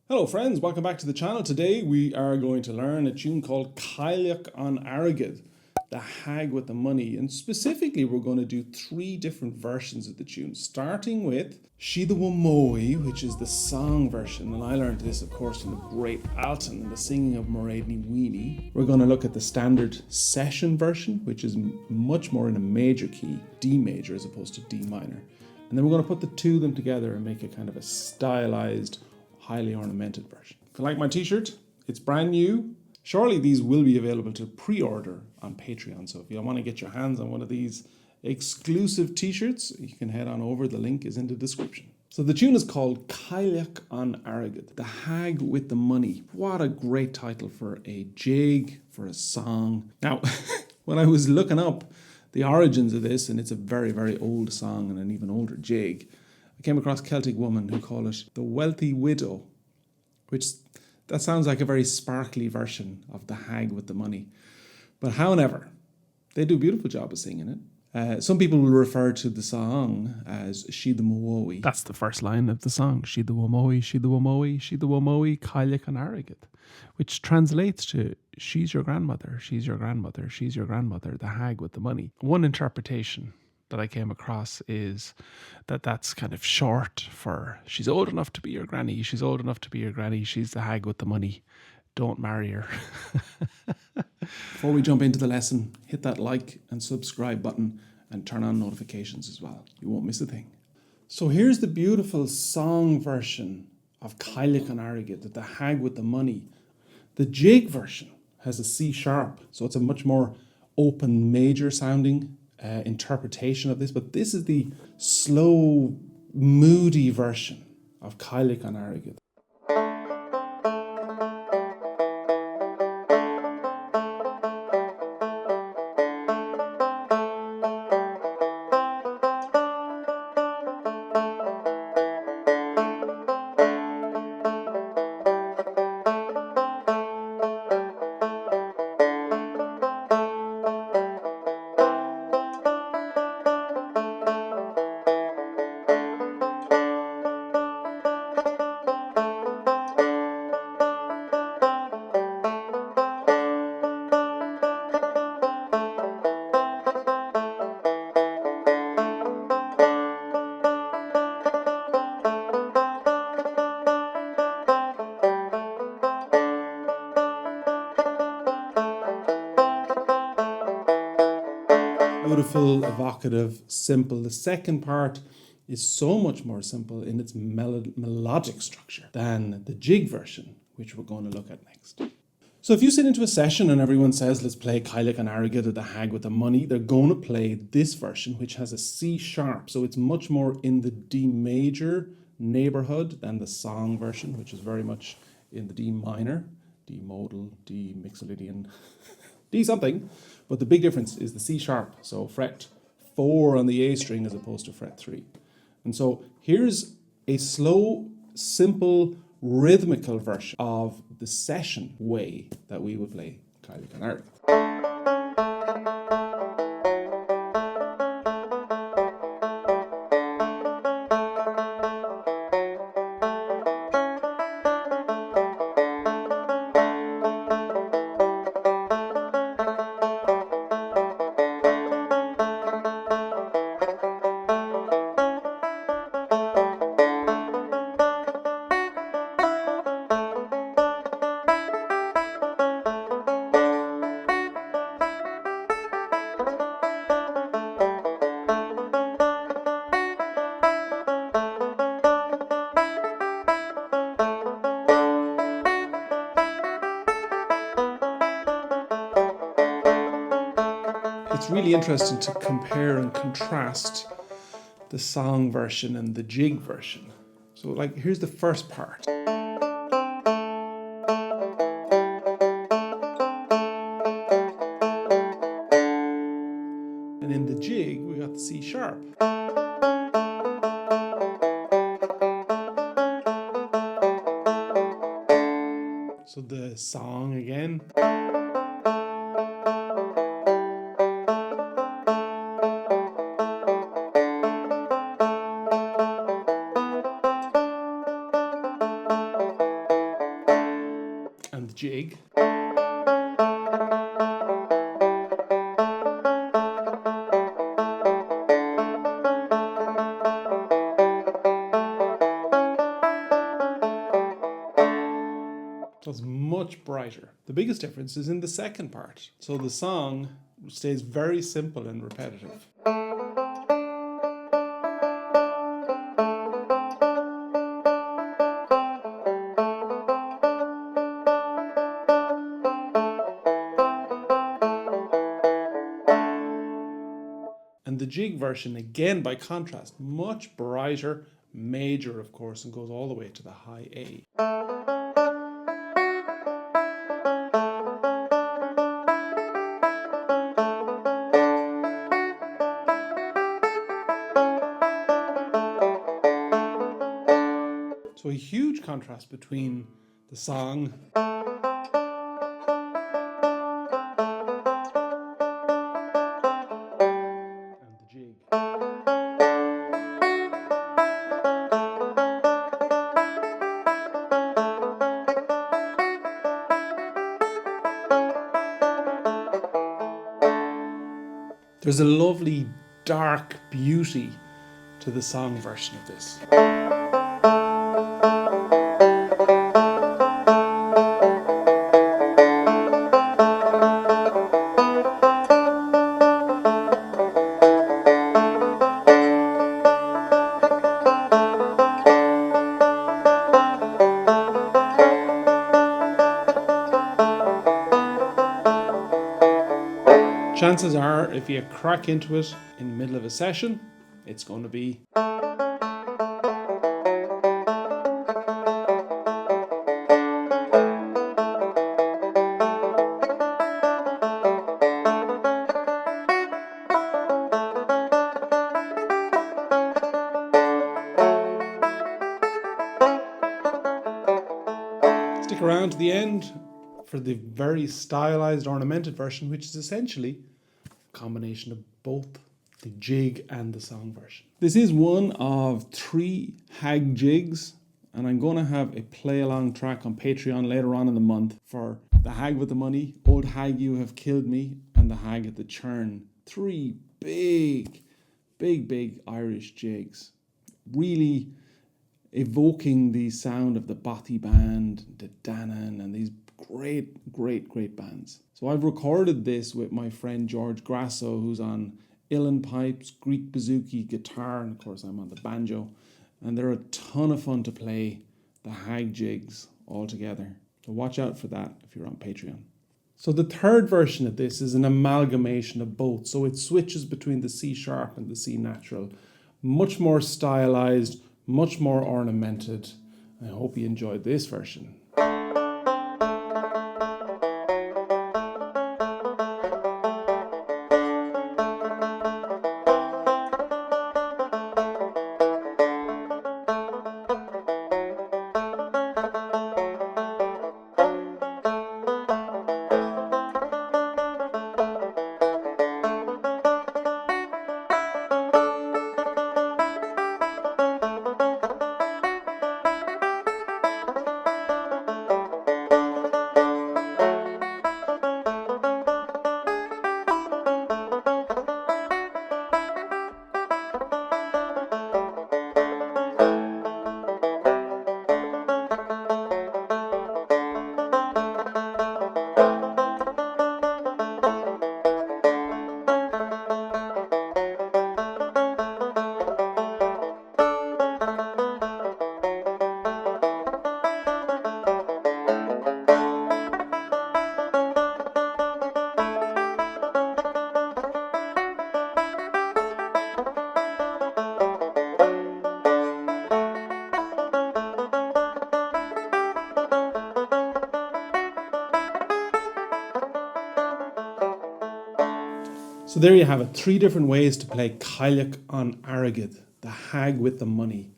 Hello friends, welcome back to the channel. Today we are going to learn a tune called Cailleach an Airgid, the hag with the money. And specifically we're going to do three different versions of the tune, starting with She the Womoe, which is the song version. And I learned this of course from the great Alton and the singing of Mairead ní Mhaoine. We're going to look at the standard session version, which is much more in a major key, D major as opposed to D minor. And then we're going to put the two of them together and make a kind of a stylized, highly ornamented version. If you like my t-shirt, it's brand new. Surely these will be available to pre-order on Patreon. So if you want to get your hands on one of these exclusive t-shirts, you can head on over. The link is in the description. So the tune is called Cailleach an Airgid, the hag with the money. What a great title for a jig, for a song. Now, when I was looking up the origins of this, and it's a very, very old song and an even older jig, I came across Celtic women who call it the wealthy widow, which that sounds like a very sparkly version of the hag with the money. But however, they do a beautiful job of singing it. Some people will refer to the song as She the Womoe. That's the first line of the song. She the Womoe, she the Womoe, she the Womoe, Cailleach an Airgid, which translates to she's your grandmother, she's your grandmother, she's your grandmother, the hag with the money. One interpretation that I came across is that that's kind of short for she's old enough to be your granny, she's old enough to be your granny, she's the hag with the money, don't marry her. Before we jump into the lesson, hit that like and subscribe button and turn on notifications as well. You won't miss a thing. So here's the beautiful song version of Cailleach an Airgid, the hag with the money. The jig version has a C sharp, so it's a much more open major sounding interpretation of this, but this is the slow, moody version of Cailleach an Airgid. Beautiful, evocative, simple. The second part is so much more simple in its melodic structure than the jig version, which we're going to look at next. So if you sit into a session and everyone says, let's play Cailleach an Airgid or the hag with the money, they're going to play this version, which has a C sharp. So it's much more in the D major neighborhood than the song version, which is very much in the D minor, D modal, D mixolydian, D something. But the big difference is the C sharp, so fret 4 on the A string as opposed to fret 3. And so here's a slow, simple, rhythmical version of the session way that we would play Cailleach an Airgid. It's really interesting to compare and contrast the song version and the jig version. So like, here's the first part. And in the jig, we got the C sharp. So the song again. jig. That's much brighter. The biggest difference is in the second part. So the song stays very simple and repetitive. And the jig version, again by contrast, much brighter, major of course, and goes all the way to the high A. So a huge contrast between the song and the jig. There's a lovely dark beauty to the song version of this. Chances are, if you crack into it in the middle of a session, it's going to be. Stick around to the end for the very stylized ornamented version, which is essentially a combination of both the jig and the song version. This is one of 3 hag jigs, and I'm going to have a play along track on Patreon later on in the month for the hag with the money, Old Hag You Have Killed Me, and the hag at the churn. 3 big Irish jigs, really evoking the sound of the Bothy band, the Dannan, and these great bands. So I've recorded this with my friend George Grasso, who's on uilleann pipes, Greek bouzouki, guitar, and of course I'm on the banjo. And they're a ton of fun to play, the hag jigs all together. So watch out for that if you're on Patreon. So the third version of this is an amalgamation of both. So it switches between the C sharp and the C natural. Much more stylized, much more ornamented. I hope you enjoyed this version. So there you have it, 3 different ways to play Cailleach on Airgid, the hag with the money,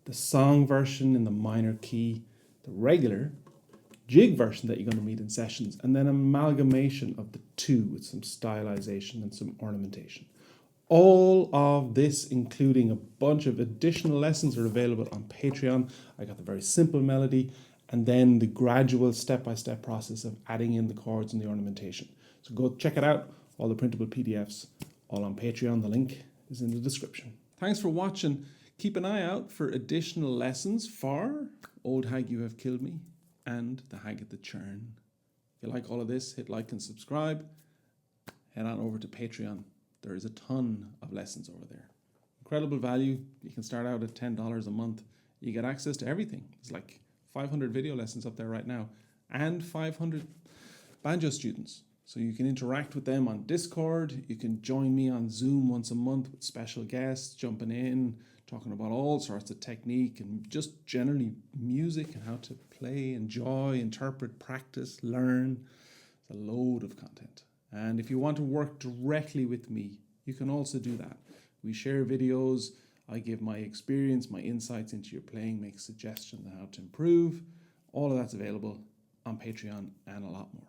the song version in the minor key, the regular jig version that you're going to meet in sessions, and then an amalgamation of the 2 with some stylization and some ornamentation. All of this, including a bunch of additional lessons, are available on Patreon. I got the very simple melody and then the gradual step-by-step process of adding in the chords and the ornamentation. So go check it out, all the printable PDFs, all on Patreon. The link is in the description. Thanks for watching. Keep an eye out for additional lessons for Old Hag You Have Killed Me and The Hag at the Churn. If you like all of this, hit like and subscribe. Head on over to Patreon. There is a ton of lessons over there. Incredible value. You can start out at $10 a month. You get access to everything. There's like 500 video lessons up there right now and 500 banjo students. So you can interact with them on Discord. You can join me on Zoom once a month with special guests, jumping in, talking about all sorts of technique and just generally music and how to play, enjoy, interpret, practice, learn. It's a load of content. And if you want to work directly with me, you can also do that. We share videos. I give my experience, my insights into your playing, make suggestions on how to improve. All of that's available on Patreon and a lot more.